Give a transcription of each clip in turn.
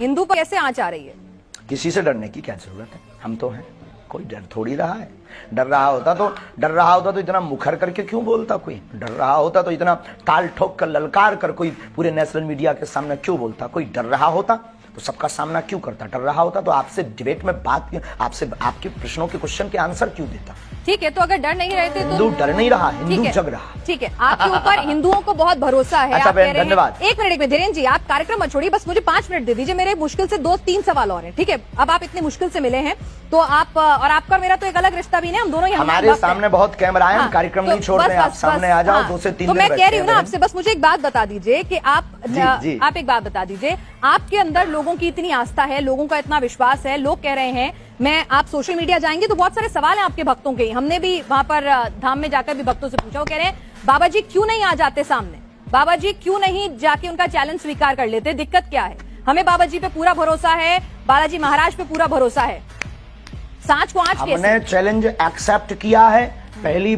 हिंदू पर कैसे आंच आ रही है? किसी से डरने की क्या जरूरत है, हम तो हैं, कोई डर थोड़ी रहा है। डर रहा होता तो इतना मुखर करके क्यों बोलता, कोई डर रहा होता तो इतना ताल ठोक कर ललकार कर कोई पूरे नेशनल मीडिया के सामने क्यों बोलता, कोई डर रहा होता तो सबका सामना क्यों करता, डर रहा होता तो आपसे डिबेट में बात, आपसे आपके प्रश्नों के क्वेश्चन के आंसर क्यों देता। ठीक है, तो अगर डर नहीं रहते तो हिंदू डर नहीं रहा, हिंदू जग रहा। ठीक है, आपके ऊपर हिंदुओं को बहुत भरोसा है। अच्छा बहन, धन्यवाद। एक मिनट धीरेन्द्र जी, आप कार्यक्रम मत छोड़िए, बस मुझे 5 मिनट दे दीजिए, मेरे मुश्किल से 2-3 सवाल और हैं। ठीक है, अब आप इतने मुश्किल से मिले हैं तो आप, और आपका मेरा तो एक अलग रिश्ता भी नहीं, हम दोनों हमारे सामने बहुत कैमरा है, कार्यक्रम नहीं छोड़ते, आप सामने आ जाओ, 2 से 3 तो मैं कह रही हूँ ना आपसे, बस मुझे एक बात बता दीजिए कि आप एक बात बता दीजिए, आपके अंदर लोगों की इतनी आस्था है, लोगों का इतना विश्वास है, लोग कह रहे हैं, मैं आप सोशल मीडिया जाएंगे तो बहुत सारे सवाल हैं आपके भक्तों के, हमने भी वहां पर धाम में जाकर भी भक्तों से पूछा, वो कह रहे हैं बाबा जी क्यों नहीं आ जाते सामने, बाबा जी क्यों नहीं जाके उनका चैलेंज स्वीकार कर लेते, दिक्कत क्या है? हमें बाबा जी पे पूरा भरोसा है, बालाजी महाराज पे पूरा भरोसा है, सांच को आंच कैसे? हमने चैलेंज एक्सेप्ट किया है। पहली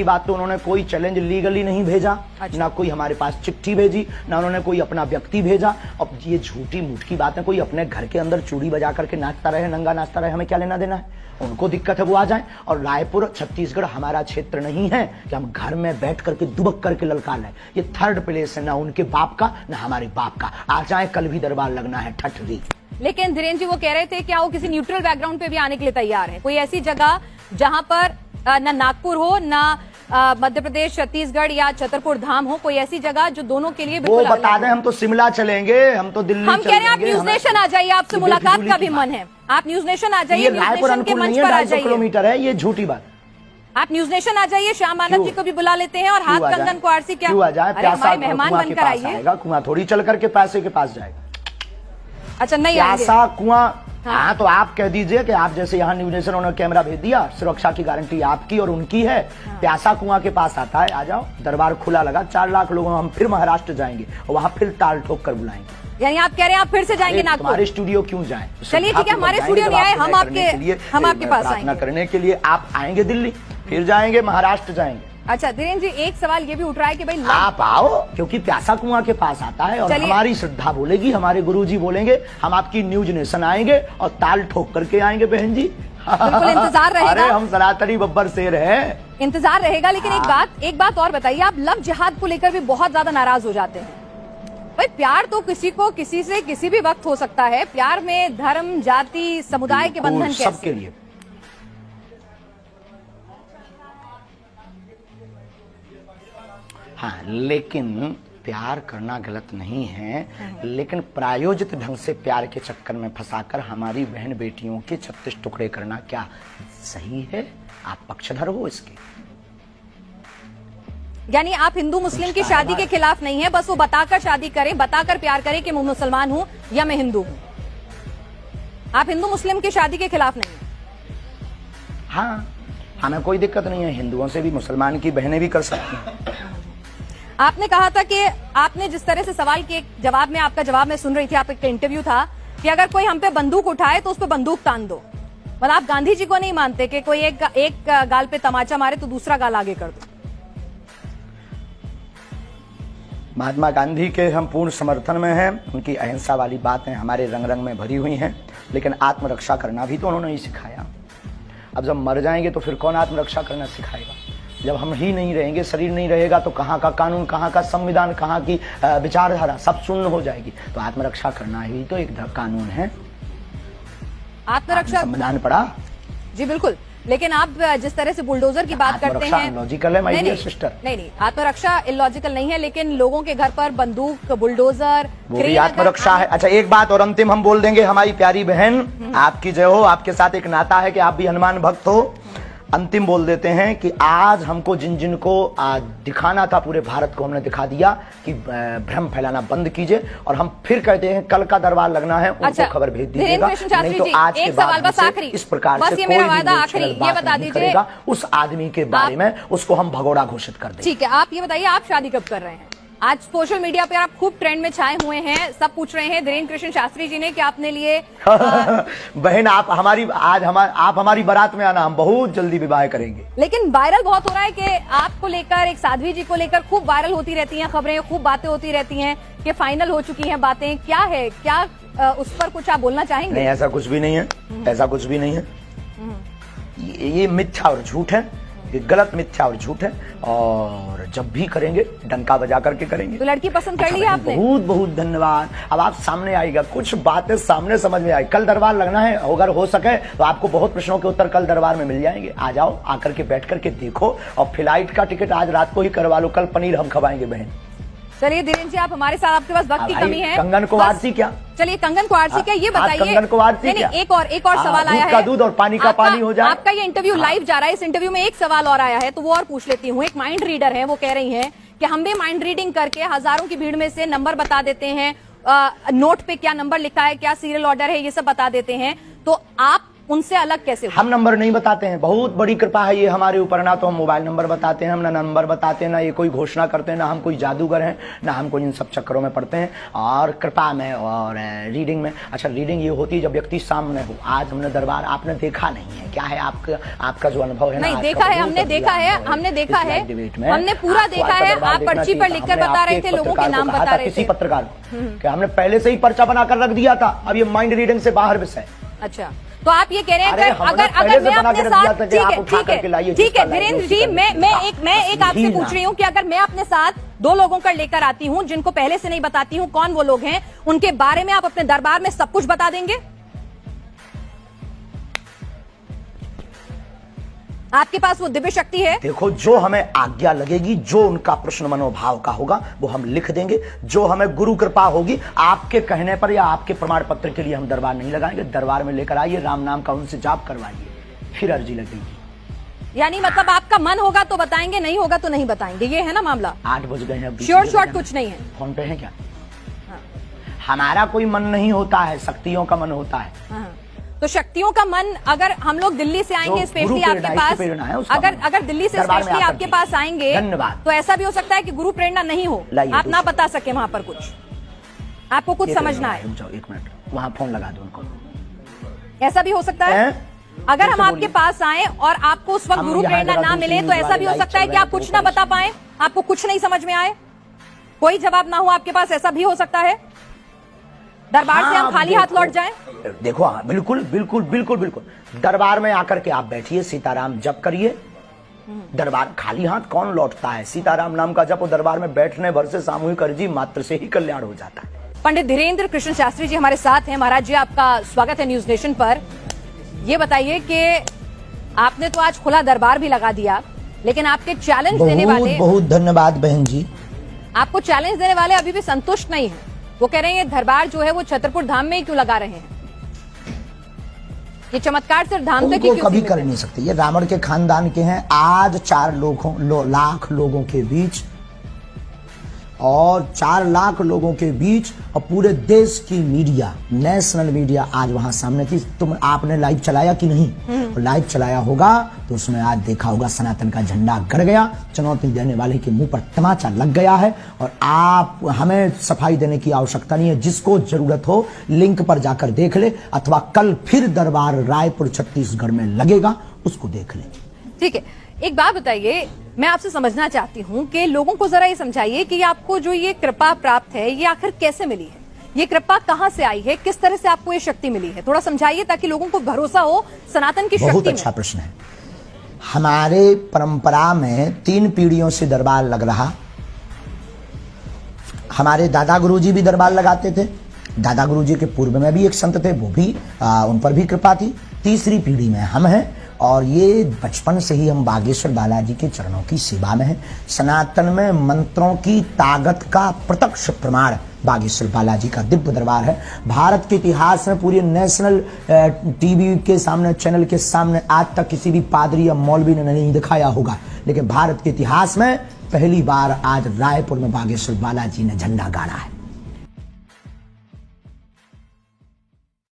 बात तो उन्होंने कोई चैलेंज लीगली नहीं भेजा। अच्छा। ना कोई हमारे पास चिट्ठी भेजी, ना उन्होंने कोई अपना व्यक्ति भेजा। अब ये झूठी मूठी बात है, कोई अपने घर के अंदर चूड़ी बजा करके नाचता रहे, नंगा नाचता रहे, हमें क्या लेना देना है? उनको दिक्कत है वो आ जाए। और रायपुर छत्तीसगढ़ हमारा क्षेत्र नहीं है कि हम घर में बैठ करके दुबक करके ललका लें। ये 3rd प्लेस है, ना उनके बाप का ना हमारे बाप का। आ जाए, कल भी दरबार लगना है ठठरी। लेकिन धीरेन्द्र जी वो कह रहे थे क्या वो किसी न्यूट्रल बैकग्राउंड पे भी आने के लिए तैयार है, कोई ऐसी जगह जहां पर ना नागपुर हो, ना मध्य प्रदेश, छत्तीसगढ़ या छतरपुर धाम हो, कोई ऐसी जगह जो दोनों के लिए वो बता दें। हम तो शिमला चलेंगे, हम तो दिल्ली हम कह रहे हैं आप न्यूज नेशन आ जाइए, आपसे मुलाकात का भी मन है, आप न्यूज नेशन आ जाइए, रायपुर अनुकूल नहीं है, 250 किलोमीटर है, ये झूठी बात। आप न्यूज नेशन आ जाइए, श्याम मानव जी को भी बुला लेते हैं और हाथ कंगन को आरसी क्या आ जाए, हमारे मेहमान बनकर आइए। कुआं थोड़ी चल करके पैसे के पास जाएगा। अच्छा नहीं प्यासा कुआं। हाँ तो आप कह दीजिए कि आप जैसे यहाँ न्यूज नेशन उन्होंने कैमरा भेज दिया, सुरक्षा की गारंटी आपकी और उनकी है। प्यासा कुआं के पास आता है, आ जाओ, दरबार खुला लगा, 4 लाख लोगों, हम फिर महाराष्ट्र जाएंगे और वहाँ फिर ताल ठोक कर बुलाएंगे। यानी आप कह रहे हैं आप फिर से जाएंगे नागपुर? हमारे स्टूडियो क्यों जाएं? चलिए ठीक है, हमारे स्टूडियो नहीं आए, हम आपके पास आएंगे करने के लिए। आप आएंगे दिल्ली, फिर जाएंगे महाराष्ट्र जाएंगे। अच्छा धीरेन्द्र जी, एक सवाल ये भी उठ रहा है कि भाई आप आओ, क्योंकि प्यासा कुआं के पास आता है और हमारी श्रद्धा बोलेगी, हमारे गुरुजी बोलेंगे, हम आपकी न्यूज नेशन आएंगे और ताल ठोक करके आएंगे बहन जी। बिल्कुल इंतजार रहेगा। अरे हम सनातनी बब्बर शेर हैं, इंतजार रहेगा। लेकिन एक बात और बताइए, आप लव जिहाद को लेकर भी बहुत ज्यादा नाराज हो जाते हैं। भाई प्यार तो किसी को किसी से किसी भी वक्त हो सकता है, प्यार में धर्म, जाति, समुदाय के बंधन कैसे? सबके लिए। हाँ, लेकिन प्यार करना गलत नहीं है, लेकिन प्रायोजित ढंग से प्यार के चक्कर में फंसाकर हमारी बहन बेटियों के 36 टुकड़े करना क्या सही है? आप पक्षधर हो इसके। यानी आप हिंदू मुस्लिम की शादी के खिलाफ नहीं है, बस वो बताकर शादी करें, बताकर प्यार करें कि मैं मुसलमान हूं या मैं हिंदू हूं। आप हिंदू मुस्लिम की शादी के खिलाफ नहीं है? हाँ, हमें कोई दिक्कत नहीं है, हिंदुओं से भी मुसलमान की बहनें भी कर सकती हैं। आपने कहा था कि आपने जिस तरह से सवाल के जवाब में, आपका जवाब मैं सुन रही थी, आपका इंटरव्यू था कि अगर कोई हम पे बंदूक उठाए तो उस पे बंदूक तान दो। मतलब आप गांधी जी को नहीं मानते कि कोई एक गाल पे तमाचा मारे तो दूसरा गाल आगे कर दो? महात्मा गांधी के हम पूर्ण समर्थन में हैं, उनकी अहिंसा वाली बातें हमारे रंग रंग में भरी हुई हैं, लेकिन आत्मरक्षा करना भी तो उन्होंने ही सिखाया। अब जब मर जाएंगे तो फिर कौन आत्मरक्षा करना सिखाएगा? जब हम ही नहीं रहेंगे, शरीर नहीं रहेगा, तो कहाँ का कानून, कहाँ का संविधान, कहाँ की विचारधारा, सब शून्य हो जाएगी। तो आत्मरक्षा करना ही तो एक कानून है। आत्मरक्षा संविधान पढ़ा जी बिल्कुल, लेकिन आप जिस तरह से बुलडोजर की बात करते हैं, लॉजिकल है माय डियर सिस्टर। नहीं, आत्मरक्षा इलॉजिकल नहीं है, लेकिन लोगों के घर पर बंदूक, बुलडोजर, वो भी आत्मरक्षा है। अच्छा एक बात और अंतिम हम बोल देंगे, हमारी प्यारी बहन, आपकी जय हो, आपके साथ एक नाता है कि आप भी हनुमान भक्त हो। अंतिम बोल देते हैं कि आज हमको जिन जिन को दिखाना था पूरे भारत को, हमने दिखा दिया कि भ्रम फैलाना बंद कीजिए। और हम फिर कहते हैं कल का दरबार लगना है, उनको खबर भेज दीजिएगा, नहीं तो आज के बाद इस प्रकार से कोई भी बात नहीं करेगा उस आदमी के बारे में, उसको हम भगोड़ा घोषित कर देंगे। ठीक है, आप ये बताइए आप शादी कब कर रहे हैं? आज सोशल मीडिया पे आप खूब ट्रेंड में छाए हुए हैं, सब पूछ रहे हैं धीरेन्द्र कृष्ण शास्त्री जी ने कि आपने लिए बहन आप हमारी बारात में आना, हम बहुत जल्दी विवाह करेंगे। लेकिन वायरल बहुत हो रहा है कि आपको लेकर, एक साध्वी जी को लेकर खूब वायरल होती रहती हैं खबरें, खूब बातें होती रहती हैं कि फाइनल हो चुकी हैं बातें, क्या है, क्या उस पर कुछ आप बोलना चाहेंगे? नहीं, ऐसा कुछ भी नहीं है, ऐसा कुछ भी नहीं है। ये मिथ्या और झूठ है, ये गलत मिथ्या और झूठ है, और जब भी करेंगे डंका बजा करके करेंगे। तो लड़की पसंद कर ली आपने? बहुत बहुत धन्यवाद। अब आप सामने आएगा, कुछ बातें सामने समझ में आई। कल दरबार लगना है, अगर हो सके तो आपको बहुत प्रश्नों के उत्तर कल दरबार में मिल जाएंगे। आ जाओ, आकर के बैठ करके देखो, और फ्लाइट का टिकट आज रात को ही करवा लो, कल पनीर हम खवाएंगे बहन। चलिए धीरेन्द्र जी, आप हमारे साथ, आपके पास वक्त की कमी है। कंगन को आरसी क्या? चलिए, कंगन को आरसी क्या, ये बताइए। कंगन को आरसी क्या? एक और सवाल आया है। दूध का दूध और पानी का पानी हो जाए। आपका ये इंटरव्यू लाइव जा रहा है, इस इंटरव्यू में एक सवाल और आया है, तो वो और पूछ लेती हूँ। एक माइंड रीडर है, वो कह रही है कि हम भी माइंड रीडिंग करके हजारों की भीड़ में से नंबर बता देते हैं, नोट पे क्या नंबर लिखा है, क्या सीरियल ऑर्डर है, ये सब बता देते हैं, तो आप उनसे अलग कैसे हो? हम नंबर नहीं बताते हैं, बहुत बड़ी कृपा है ये हमारे ऊपर। ना तो हम मोबाइल नंबर बताते हैं, हम ना नंबर बताते हैं, ना ये कोई घोषणा करते हैं, ना हम कोई जादूगर हैं, ना हम कोई इन सब चक्करों में पड़ते हैं। और कृपा में और रीडिंग में, अच्छा रीडिंग ये होती है जब व्यक्ति सामने हो। आज हमने दरबार आपने देखा नहीं है, क्या है आपका जो अनुभव है? नहीं देखा है, हमने देखा है, हमने पूरा देखा है। आप पर्ची पर लिखकर बता रहे थे, लोगों के नाम बता रहे थे। किसी पत्रकार को हमने पहले से ही पर्चा बनाकर रख दिया था, अब ये माइंड रीडिंग से बाहर विषय। अच्छा, तो आप ये कह रहे हैं अगर मैं अपने साथ, ठीक है धीरेन्द्र जी, मैं एक आपसे पूछ रही हूँ कि अगर मैं अपने साथ 2 लोगों का लेकर आती हूँ जिनको पहले से नहीं बताती हूँ कौन वो लोग हैं, उनके बारे में आप अपने दरबार में सब कुछ बता देंगे? आपके पास वो दिव्य शक्ति है? देखो, जो हमें आज्ञा लगेगी, जो उनका प्रश्न मनोभाव का होगा, वो हम लिख देंगे। जो हमें गुरु कृपा होगी, आपके कहने पर या आपके प्रमाण पत्र के लिए हम दरबार नहीं लगाएंगे। दरबार में लेकर आइए, राम नाम का उनसे जाप करवाइए, फिर अर्जी लगेगी। यानी मतलब आपका मन होगा तो बताएंगे, नहीं होगा तो नहीं बताएंगे, ये है ना मामला? 8 बज गए हैं, श्योर शॉर्ट कुछ नहीं है। फोन पे है क्या? हमारा कोई मन नहीं होता है, शक्तियों का मन होता है। तो शक्तियों का मन, अगर हम लोग दिल्ली से आएंगे स्पेशली आपके पास, अगर दिल्ली से स्पेशली आपके पास आएंगे, तो ऐसा भी हो सकता है कि गुरु प्रेरणा नहीं हो, आप ना बता सके वहां पर कुछ, आपको कुछ समझना है। 1 मिनट, वहां फोन लगा दो उनको। ऐसा भी हो सकता है अगर हम आपके पास आए और आपको उस वक्त गुरु प्रेरणा ना मिले, तो ऐसा भी हो सकता है कि आप कुछ ना बता पाए, आपको कुछ नहीं समझ में आए, कोई जवाब ना हो आपके पास, ऐसा भी हो सकता है। दरबार से हम खाली हाथ लौट जाएं? देखो, बिल्कुल बिल्कुल बिल्कुल बिल्कुल। दरबार में आकर के आप बैठिए, सीताराम जप करिए। दरबार खाली हाथ कौन लौटता है? सीताराम नाम का जप दरबार में बैठने भर से सामूहिक अर्जी मात्र से ही कल्याण हो जाता है। पंडित धीरेन्द्र कृष्ण शास्त्री जी हमारे साथ हैं। महाराज जी, आपका स्वागत है न्यूज नेशन पर। ये बताइए कि आपने तो आज खुला दरबार भी लगा दिया, लेकिन आपके चैलेंज देने वाले, बहुत धन्यवाद बहन जी, आपको चैलेंज देने वाले अभी भी संतुष्ट नहीं है। वो कह रहे हैं दरबार जो है वो छतरपुर धाम में ही क्यों लगा रहे हैं, ये चमत्कार सिर्फ धाम तक ही क्यों कभी कर नहीं सकते। ये रावण के खानदान के हैं। आज 4 लाख लोगों के बीच, और 4 लाख लोगों के बीच, और पूरे देश की मीडिया, नेशनल मीडिया आज वहां सामने थी। तुम आपने लाइव चलाया कि नहीं? लाइव चलाया होगा तो उसमें आज देखा होगा सनातन का झंडा गड़ गया, चुनौती देने वाले के मुंह पर तमाचा लग गया है। और आप, हमें सफाई देने की आवश्यकता नहीं है। जिसको जरूरत हो लिंक पर जाकर देख ले, अथवा कल फिर दरबार रायपुर छत्तीसगढ़ में लगेगा, उसको देख ले। ठीक है, एक बात बताइए, मैं आपसे समझना चाहती हूँ कि लोगों को जरा ये समझाइए कि आपको जो ये कृपा प्राप्त है, ये आखिर कैसे मिली है? ये कृपा कहाँ से आई है? किस तरह से आपको ये शक्ति मिली है? थोड़ा समझाइए ताकि लोगों को भरोसा हो सनातन की शक्ति में। बहुत अच्छा प्रश्न है। हमारे परंपरा में 3 पीढ़ियों से दरबार लग रहा। हमारे दादा गुरुजी भी दरबार लगाते थे। दादा गुरुजी के पूर्व में भी एक संत थे, वो भी उन पर भी कृपा थी। तीसरी पीढ़ी में हम हैं, और ये बचपन से ही हम बागेश्वर बालाजी के चरणों की सेवा में हैं। सनातन में मंत्रों की ताकत का प्रत्यक्ष प्रमाण बागेश्वर बालाजी का दिव्य दरबार है। भारत के इतिहास में पूरे नेशनल टीवी के सामने, चैनल के सामने आज तक किसी भी पादरी या मौलवी ने नहीं दिखाया होगा, लेकिन भारत के इतिहास में पहली बार आज रायपुर में बागेश्वर बालाजी ने झंडा गाड़ा है।